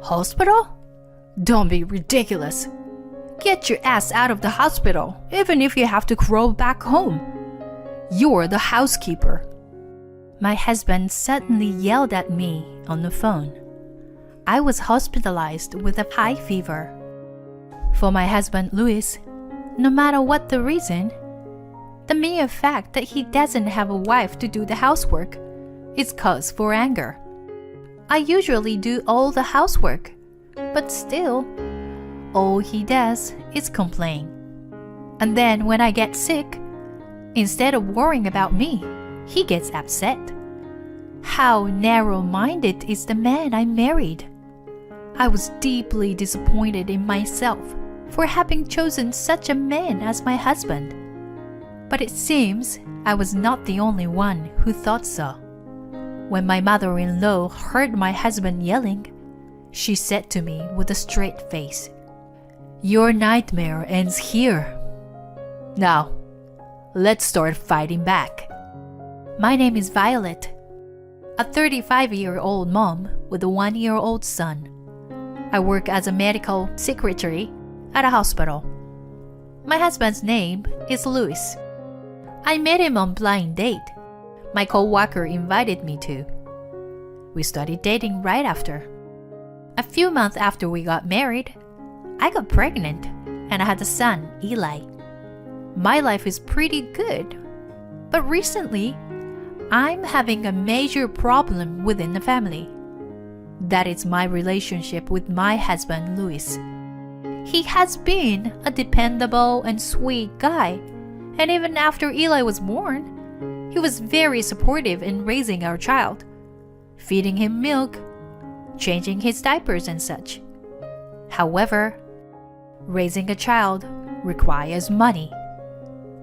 Hospital? Don't be ridiculous. Get your ass out of the hospital, even if you have to crawl back home. You're the housekeeper. My husband suddenly yelled at me on the phone. I was hospitalized with a high fever. For my husband Louis, no matter what the reason, the mere fact that he doesn't have a wife to do the housework is cause for anger. I usually do all the housework, but still, all he does is complain. And then when I get sick, instead of worrying about me, he gets upset. How narrow-minded is the man I married? I was deeply disappointed in myself for having chosen such a man as my husband. But it seems I was not the only one who thought so. When my mother-in-law heard my husband yelling, she said to me with a straight face, "Your nightmare ends here. Now, let's start fighting back." My name is Violet, a 35-year-old mom with a 1-year-old son. I work as a medical secretary at a hospital. My husband's name is Louis. I met him on blind date. My co-worker invited me to. We started dating right after. A few months after we got married, I got pregnant and I had a son, Eli. My life is pretty good, but recently, I'm having a major problem within the family. That is my relationship with my husband, Louis. He has been a dependable and sweet guy, and even after Eli was born, he was very supportive in raising our child, feeding him milk, changing his diapers and such. However, raising a child requires money.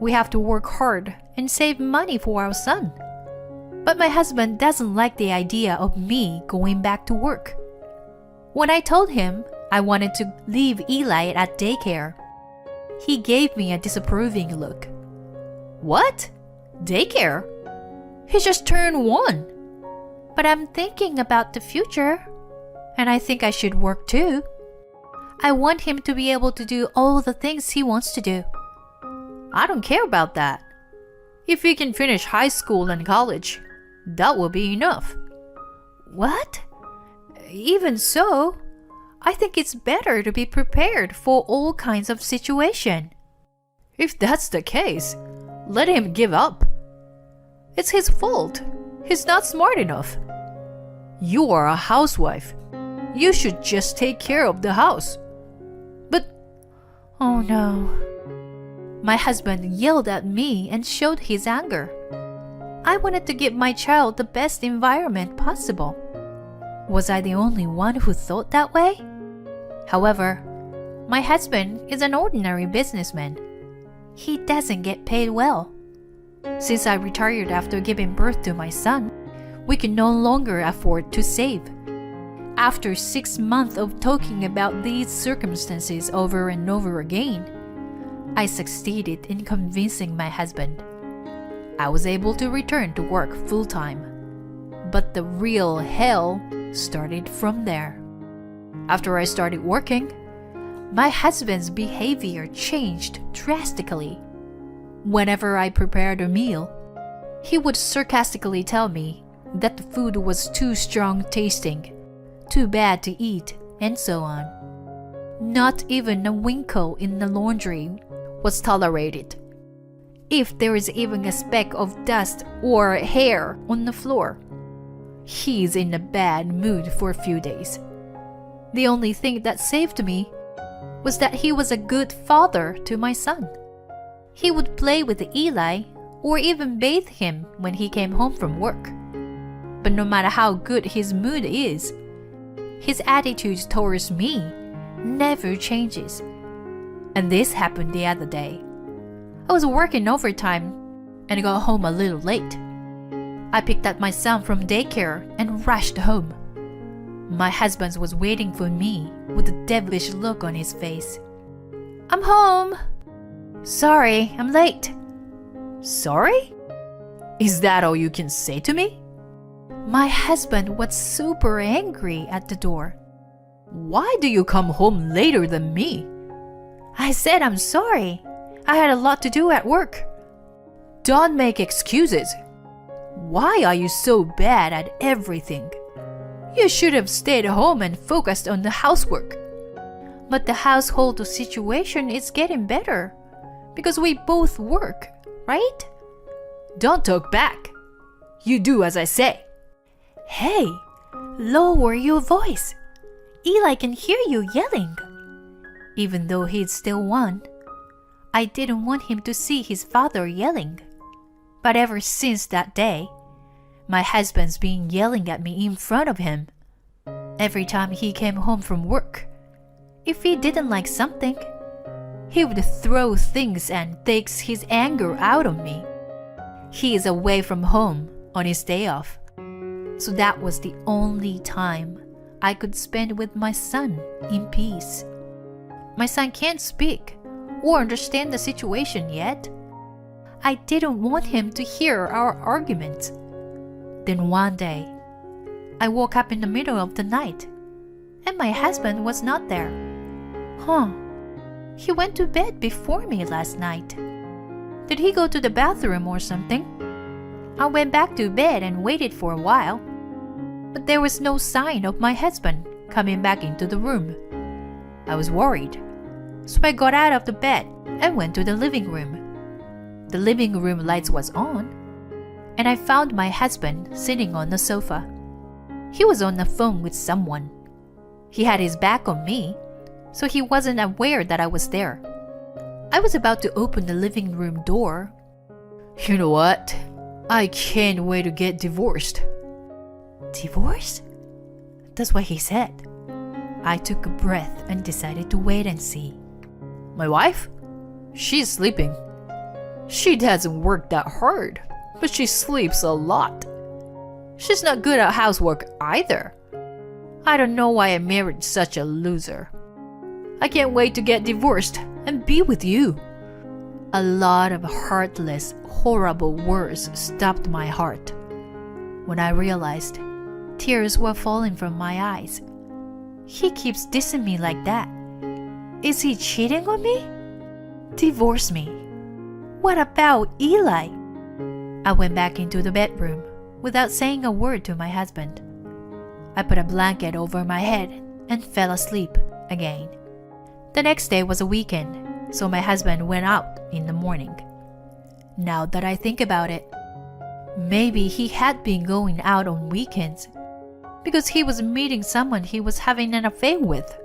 We have to work hard and save money for our son. But my husband doesn't like the idea of me going back to work. When I told him I wanted to leave Eli at daycare, he gave me a disapproving look. "What? Daycare? He just turned 1. But I'm thinking about the future, and I think I should work too. I want him to be able to do all the things he wants to do." "I don't care about that. If he can finish high school and college, that will be enough." "What? Even so, I think it's better to be prepared for all kinds of situations." "If that's the case, let him give up. It's his fault. He's not smart enough. You are a housewife. You should just take care of the house." "But, oh no." My husband yelled at me and showed his anger. I wanted to give my child the best environment possible. Was I the only one who thought that way? However, my husband is an ordinary businessman. He doesn't get paid well. Since I retired after giving birth to my son, we can no longer afford to save. After 6 months of talking about these circumstances over and over again, I succeeded in convincing my husband. I was able to return to work full-time. But the real hell started from there. After I started working, my husband's behavior changed drastically. Whenever I prepared a meal, he would sarcastically tell me that the food was too strong tasting, too bad to eat, and so on. Not even a winkle in the laundry was tolerated. If there is even a speck of dust or hair on the floor, he's in a bad mood for a few days. The only thing that saved me was that he was a good father to my son. He would play with Eli or even bathe him when he came home from work. But no matter how good his mood is, his attitude towards me never changes. And this happened the other day. I was working overtime and got home a little late. I picked up my son from daycare and rushed home. My husband was waiting for me with a devilish look on his face. "I'm home." "Sorry, I'm late." "Sorry? Is that all you can say to me?" My husband was super angry at the door. Why do you come home later than me? I said I'm sorry. I had a lot to do at work. Don't make excuses. Why are you so bad at everything? You should have stayed home and focused on the housework. But the household situation is getting better because we both work, right? Don't talk back. You do as I say. Hey, lower your voice. Eli can hear you yelling. Even though he'd still won, I didn't want him to see his father yelling. But ever since that day, my husband's been yelling at me in front of him. Every time he came home from work, if he didn't like something, he would throw things and takes his anger out on me. He is away from home on his day off, so that was the only time I could spend with my son in peace. My son can't speak or understand the situation yet. I didn't want him to hear our arguments. Then one day, I woke up in the middle of the night, and my husband was not there. He went to bed before me last night. Did he go to the bathroom or something? I went back to bed and waited for a while, but there was no sign of my husband coming back into the room. I was worried, so I got out of the bed and went to the living room. The living room lights was on, and I found my husband sitting on the sofa. He was on the phone with someone. He had his back on me, so he wasn't aware that I was there. I was about to open the living room door. You know what? I can't wait to get divorced. Divorce? That's what he said. I took a breath and decided to wait and see. My wife? She's sleeping. She doesn't work that hard, but she sleeps a lot. She's not good at housework either. I don't know why I married such a loser. I can't wait to get divorced and be with you. A lot of heartless, horrible words stopped my heart. When I realized, tears were falling from my eyes. He keeps dissing me like that. Is he cheating on me? Divorce me. What about Eli? I went back into the bedroom without saying a word to my husband. I put a blanket over my head and fell asleep again. The next day was a weekend, so my husband went out in the morning. Now that I think about it, maybe he had been going out on weekends because he was meeting someone he was having an affair with.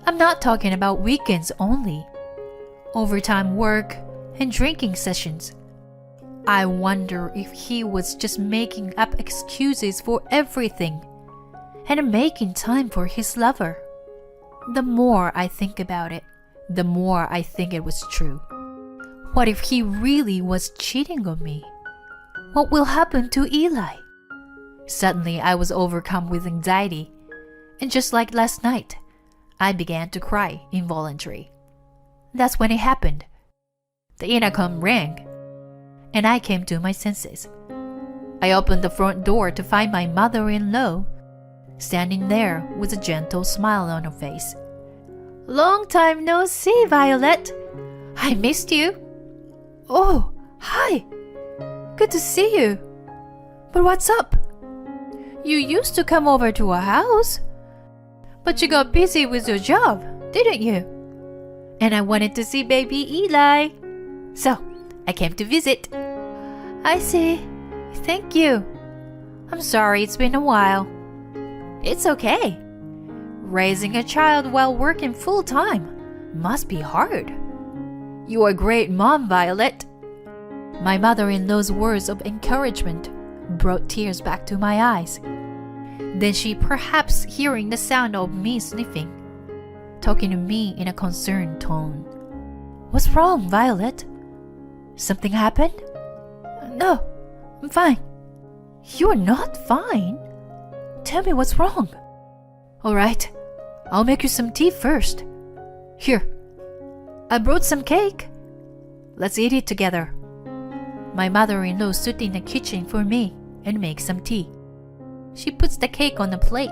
I'm not talking about weekends only. Overtime work and drinking sessions. I wonder if he was just making up excuses for everything and making time for his lover. The more I think about it, the more I think it was true. What if he really was cheating on me? What will happen to Eli? Suddenly, I was overcome with anxiety, and just like last night, I began to cry involuntarily. That's when it happened. The intercom rang, and I came to my senses. I opened the front door to find my mother-in-law standing there with a gentle smile on her face. Long time no see, Violet. I missed you. Oh, hi. Good to see you. But what's up? You used to come over to our house, but you got busy with your job, didn't you? And I wanted to see baby Eli, so I came to visit. I see. Thank you. I'm sorry it's been a while. It's okay. Raising a child while working full-time must be hard. You're a great mom, Violet. My mother-in-law's words of encouragement brought tears back to my eyes. Then she, perhaps hearing the sound of me sniffing, talking to me in a concerned tone. What's wrong, Violet? Something happened? No, I'm fine. You're not fine? Tell me what's wrong. All right, I'll make you some tea first. Here, I brought some cake. Let's eat it together. My mother-in-law stood in the kitchen for me and makes some tea. She puts the cake on the plate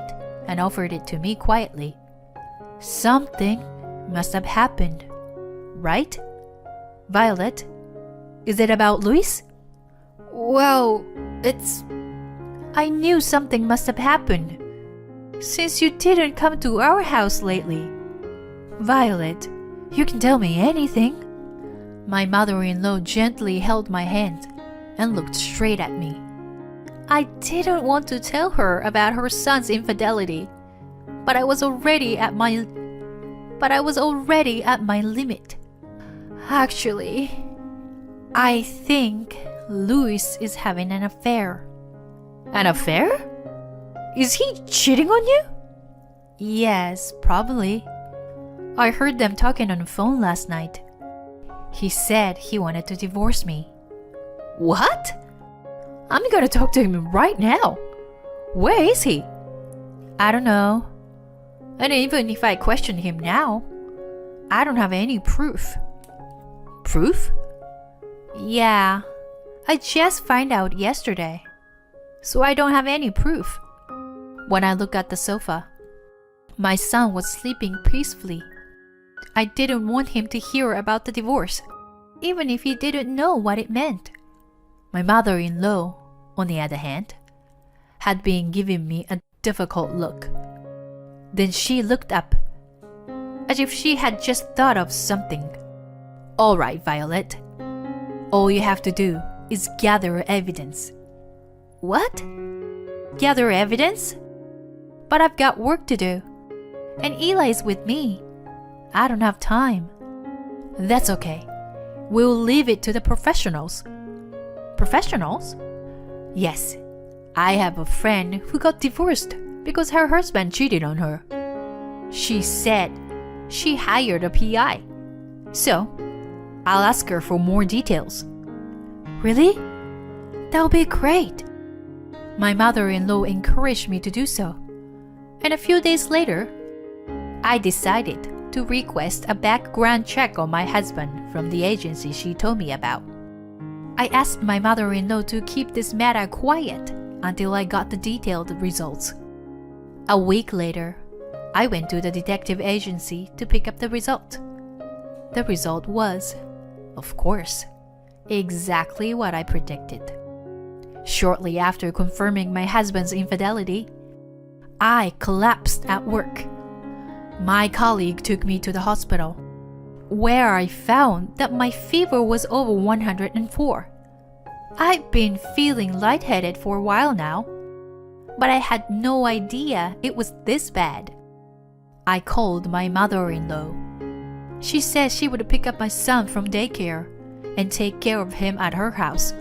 and offered it to me quietly. Something must have happened, right? Violet, is it about Luis? Well, I knew something must have happened, since you didn't come to our house lately. Violet, you can tell me anything. My mother-in-law gently held my hand and looked straight at me. I didn't want to tell her about her son's infidelity, but I was already at my limit. Actually, I think Luis is having an affair. An affair? Is he cheating on you? Yes, probably. I heard them talking on the phone last night. He said he wanted to divorce me. What? I'm gonna talk to him right now. Where is he? I don't know. And even if I question him now, I don't have any proof. Proof? Yeah, I just found out yesterday. So I don't have any proof. When I look at the sofa, my son was sleeping peacefully. I didn't want him to hear about the divorce, even if he didn't know what it meant. My mother-in-law, on the other hand, had been giving me a difficult look. Then she looked up, as if she had just thought of something. All right, Violet. All you have to do is gather evidence. What? Gather evidence? But I've got work to do. And Eli's with me. I don't have time. That's okay. We'll leave it to the professionals. Professionals? Yes. I have a friend who got divorced because her husband cheated on her. She said she hired a PI. So, I'll ask her for more details. Really? That'll be great. My mother-in-law encouraged me to do so. And a few days later, I decided to request a background check on my husband from the agency she told me about. I asked my mother-in-law to keep this matter quiet until I got the detailed results. A week later, I went to the detective agency to pick up the result. The result was, of course, exactly what I predicted. Shortly after confirming my husband's infidelity, I collapsed at work. My colleague took me to the hospital, where I found that my fever was over 104. I'd been feeling lightheaded for a while now, but I had no idea it was this bad. I called my mother-in-law. She said she would pick up my son from daycare and take care of him at her house.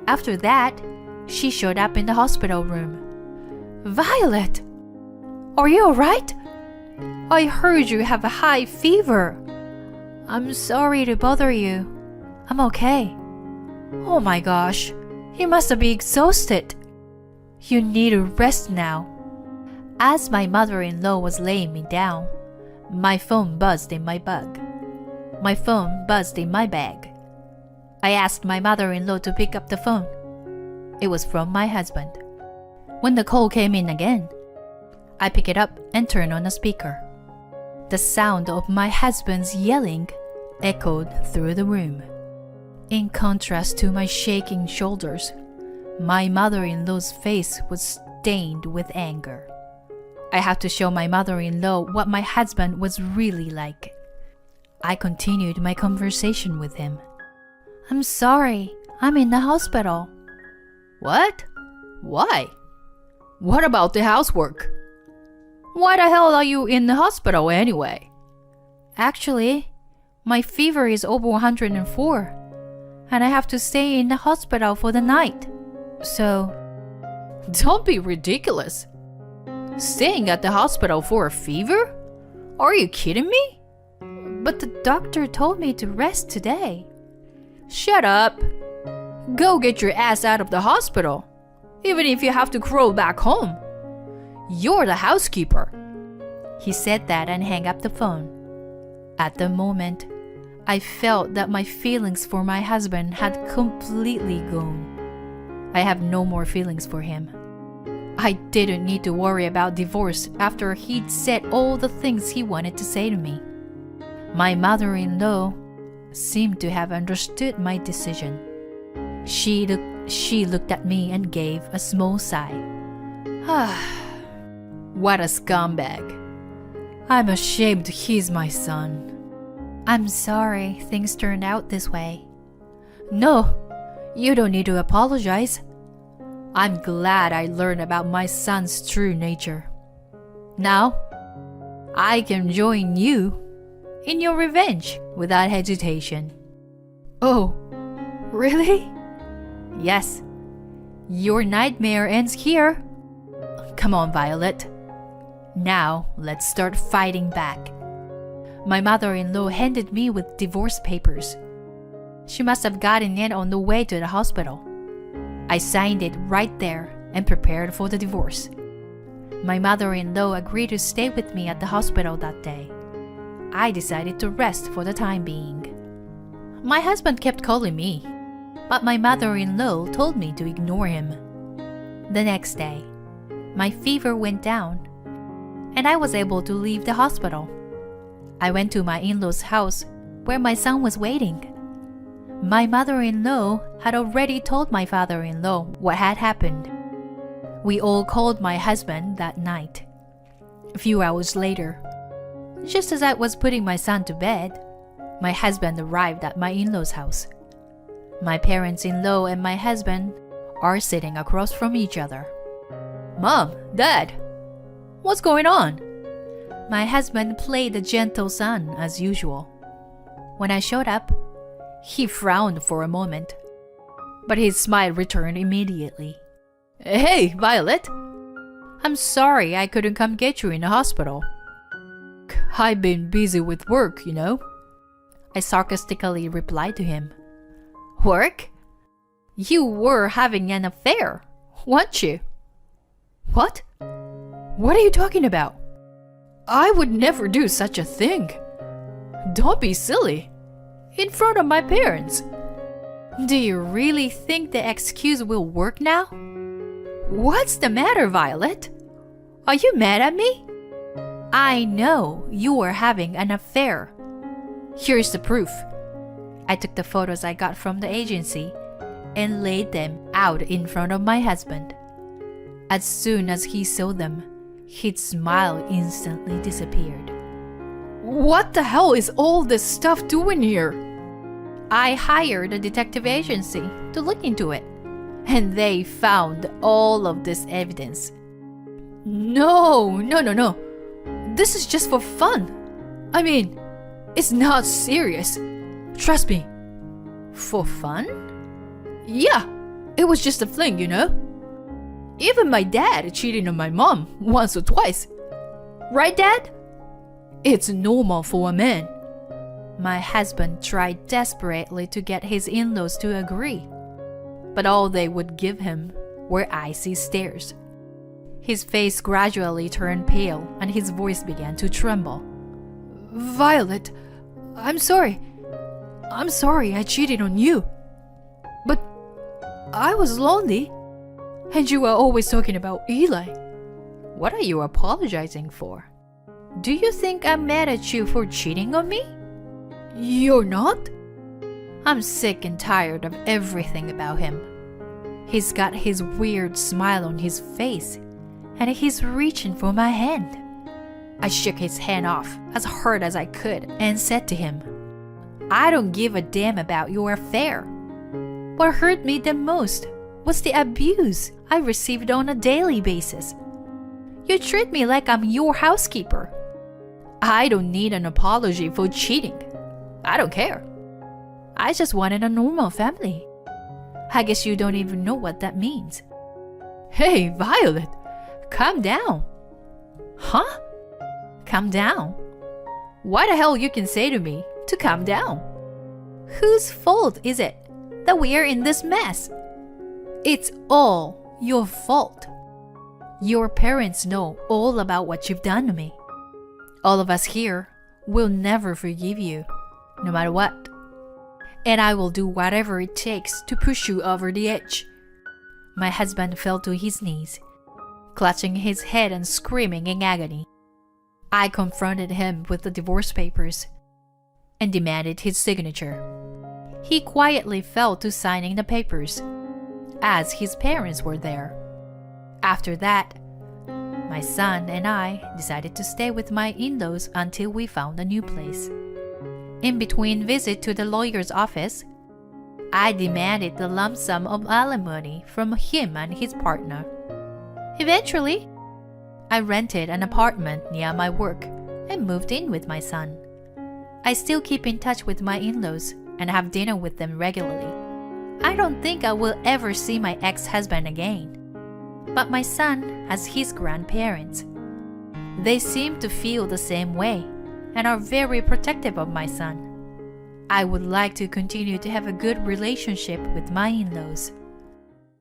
After that, she showed up in the hospital room. Violet! Are you alright? I heard you have a high fever. I'm sorry to bother you. I'm okay. Oh my gosh, you must have been exhausted. You need a rest now. As my mother-in-law was laying me down, my phone buzzed in my bag. I asked my mother-in-law to pick up the phone. It was from my husband. When the call came in again, I picked it up and turned on the speaker. The sound of my husband's yelling echoed through the room. In contrast to my shaking shoulders, my mother-in-law's face was stained with anger. I had to show my mother-in-law what my husband was really like. I continued my conversation with him. I'm sorry, I'm in the hospital. What? Why? What about the housework? Why the hell are you in the hospital anyway? Actually, my fever is over 104, and I have to stay in the hospital for the night. So, don't be ridiculous. Staying at the hospital for a fever? Are you kidding me? But the doctor told me to rest today. Shut up. Go get your ass out of the hospital, even if you have to crawl back home. You're the housekeeper. He said that and hung up the phone. At the moment, I felt that my feelings for my husband had completely gone. I have no more feelings for him. I didn't need to worry about divorce after he'd said all the things he wanted to say to me. My mother-in-law seemed to have understood my decision. She looked at me and gave a small sigh. What a scumbag. I'm ashamed he's my son. I'm sorry things turned out this way. No, you don't need to apologize. I'm glad I learned about my son's true nature. Now, I can join you in your revenge without hesitation. Oh, really? Yes. Your nightmare ends here. Come on, Violet. Now, let's start fighting back. My mother-in-law handed me with divorce papers. She must have gotten it on the way to the hospital. I signed it right there and prepared for the divorce. My mother-in-law agreed to stay with me at the hospital that day. I decided to rest for the time being. My husband kept calling me, but my mother-in-law told me to ignore him. The next day, my fever went down, and I was able to leave the hospital. I went to my in-laws' house where my son was waiting. My mother-in-law had already told my father-in-law what had happened. We all called my husband that night. A few hours later, just as I was putting my son to bed, my husband arrived at my in-laws' house. My parents-in-law and my husband are sitting across from each other. Mom, Dad, what's going on? My husband played the gentle son as usual. When I showed up, he frowned for a moment, but his smile returned immediately. Hey, Violet! I'm sorry I couldn't come get you in the hospital. I've been busy with work, you know. I sarcastically replied to him. Work? You were having an affair, weren't you? What? What are you talking about? I would never do such a thing. Don't be silly. In front of my parents. Do you really think the excuse will work now? What's the matter, Violet? Are you mad at me? I know you were having an affair. Here's the proof. I took the photos I got from the agency and laid them out in front of my husband. As soon as he saw them, his smile instantly disappeared. What the hell is all this stuff doing here? I hired a detective agency to look into it, and they found all of this evidence. No. This is just for fun. I mean, it's not serious. Trust me. For fun? Yeah, it was just a fling, you know? Even my dad cheated on my mom once or twice. Right, Dad? It's normal for a man. My husband tried desperately to get his in-laws to agree, but all they would give him were icy stares. His face gradually turned pale and his voice began to tremble. Violet, I'm sorry. I'm sorry I cheated on you. But I was lonely, and you were always talking about Eli. What are you apologizing for? Do you think I'm mad at you for cheating on me? You're not? I'm sick and tired of everything about him. He's got his weird smile on his face, and he's reaching for my hand. I shook his hand off as hard as I could and said to him, I don't give a damn about your affair. What hurt me the most was the abuse I received on a daily basis. You treat me like I'm your housekeeper. I don't need an apology for cheating. I don't care. I just wanted a normal family. I guess you don't even know what that means. Hey, Violet, calm down. Huh? Calm down? What the hell you can say to me to calm down? Whose fault is it that we are in this mess? It's all your fault. Your parents know all about what you've done to me. All of us here will never forgive you, no matter what. And I will do whatever it takes to push you over the edge. My husband fell to his knees, clutching his head and screaming in agony. I confronted him with the divorce papers and demanded his signature. He quietly fell to signing the papers, as his parents were there. After that, my son and I decided to stay with my in-laws until we found a new place. In between visits to the lawyer's office, I demanded the lump sum of alimony from him and his partner. Eventually, I rented an apartment near my work and moved in with my son. I still keep in touch with my in-laws and have dinner with them regularly. I don't think I will ever see my ex-husband again. But my son has his grandparents. They seem to feel the same way and are very protective of my son. I would like to continue to have a good relationship with my in-laws.